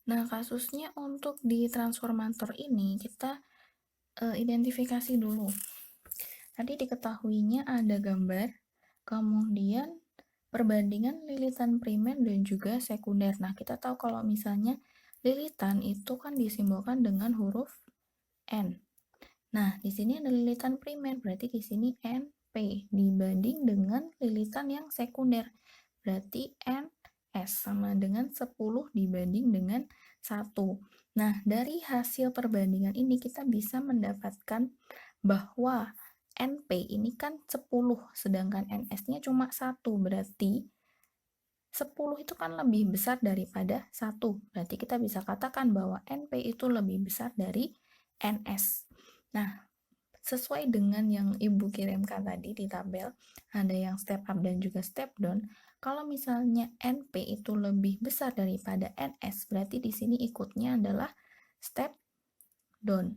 Nah, kasusnya untuk di transformator ini kita identifikasi dulu. Tadi diketahuinya ada gambar, kemudian perbandingan lilitan primer dan juga sekunder. Nah, kita tahu kalau misalnya lilitan itu kan disimbolkan dengan huruf N. Nah, di sini ada lilitan primer, berarti di sini NP dibanding dengan lilitan yang sekunder. Berarti NS sama dengan 10 dibanding dengan 1. Nah, dari hasil perbandingan ini kita bisa mendapatkan bahwa NP ini kan 10, sedangkan NS-nya cuma 1. Berarti 10 itu kan lebih besar daripada 1. Berarti kita bisa katakan bahwa NP itu lebih besar dari NS. Nah, sesuai dengan yang Ibu kirimkan tadi di tabel, ada yang step up dan juga step down. Kalau misalnya NP itu lebih besar daripada NS, berarti di sini ikutnya adalah step down.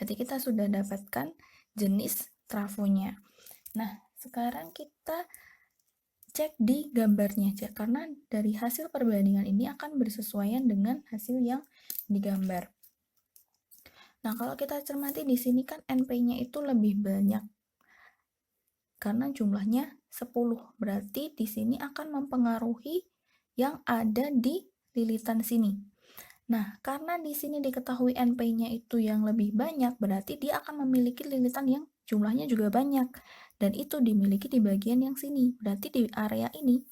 Berarti kita sudah dapatkan jenis trafonya. Nah, sekarang kita cek di gambarnya aja, karena dari hasil perbandingan ini akan bersesuaian dengan hasil yang digambar. Nah, kalau kita cermati di sini kan NP-nya itu lebih banyak karena jumlahnya 10. Berarti di sini akan mempengaruhi yang ada di lilitan sini. Nah, karena di sini diketahui NP-nya itu yang lebih banyak, berarti dia akan memiliki lilitan yang jumlahnya juga banyak. Dan itu dimiliki di bagian yang sini. Berarti di area ini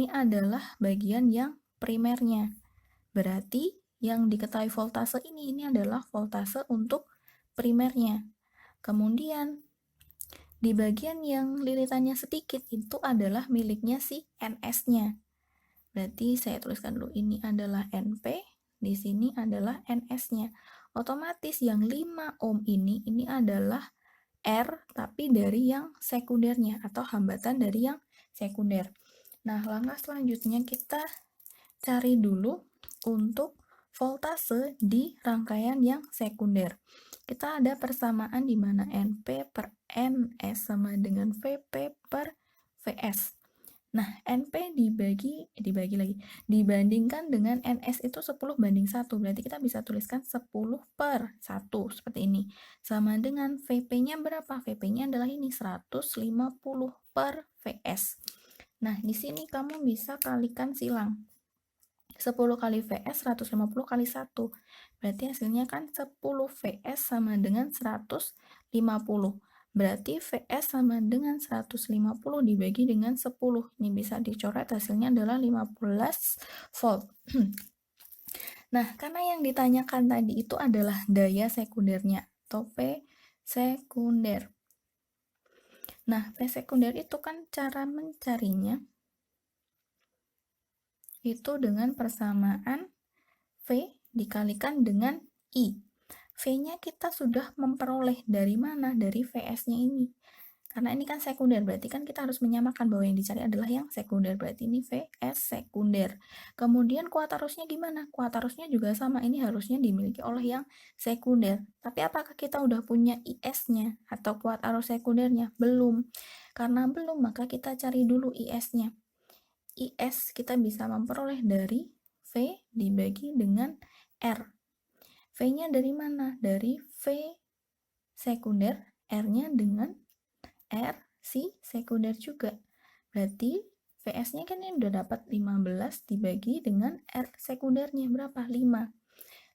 adalah bagian yang primernya. Berarti yang diketahui voltase ini adalah voltase untuk primernya. Kemudian di bagian yang lilitannya sedikit itu adalah miliknya si NS-nya. Berarti saya tuliskan dulu, ini adalah NP, di sini adalah NS-nya. Otomatis yang 5 ohm ini adalah R, tapi dari yang sekundernya atau hambatan dari yang sekunder. Nah, langkah selanjutnya kita cari dulu untuk voltase di rangkaian yang sekunder. Kita ada persamaan di mana NP per NS sama dengan VP per VS. Nah, NP dibandingkan dengan NS itu 10 banding 1. Berarti kita bisa tuliskan 10 per 1 seperti ini. Sama dengan VP-nya berapa? VP-nya adalah ini 150 per VS. Nah, di sini kamu bisa kalikan silang. 10 kali VS 150 kali 1. Berarti hasilnya kan 10 VS sama dengan 150. Berarti VS sama dengan 150 dibagi dengan 10. Ini bisa dicoret, hasilnya adalah 15 volt. Nah, karena yang ditanyakan tadi itu adalah daya sekundernya atau P sekunder. Nah, P sekunder itu kan cara mencarinya itu dengan persamaan V dikalikan dengan I. V-nya kita sudah memperoleh dari mana? Dari VS-nya ini. Karena ini kan sekunder, berarti kan kita harus menyamakan bahwa yang dicari adalah yang sekunder. Berarti ini VS sekunder. Kemudian kuat arusnya gimana? Kuat arusnya juga sama, ini harusnya dimiliki oleh yang sekunder. Tapi apakah kita udah punya IS-nya atau kuat arus sekundernya? Belum. Karena belum, maka kita cari dulu IS-nya. IS kita bisa memperoleh dari V dibagi dengan R. V-nya dari mana? Dari V sekunder, R-nya dengan R si sekunder juga. Berarti VS-nya kan ini udah dapat 15 dibagi dengan R sekundernya berapa? 5.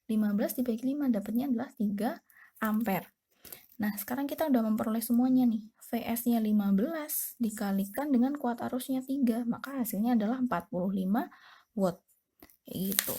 15 dibagi 5 dapatnya adalah 3 ampere. Nah, sekarang kita udah memperoleh semuanya nih. VS-nya 15 dikalikan dengan kuat arusnya 3, maka hasilnya adalah 45 watt. Kayak gitu.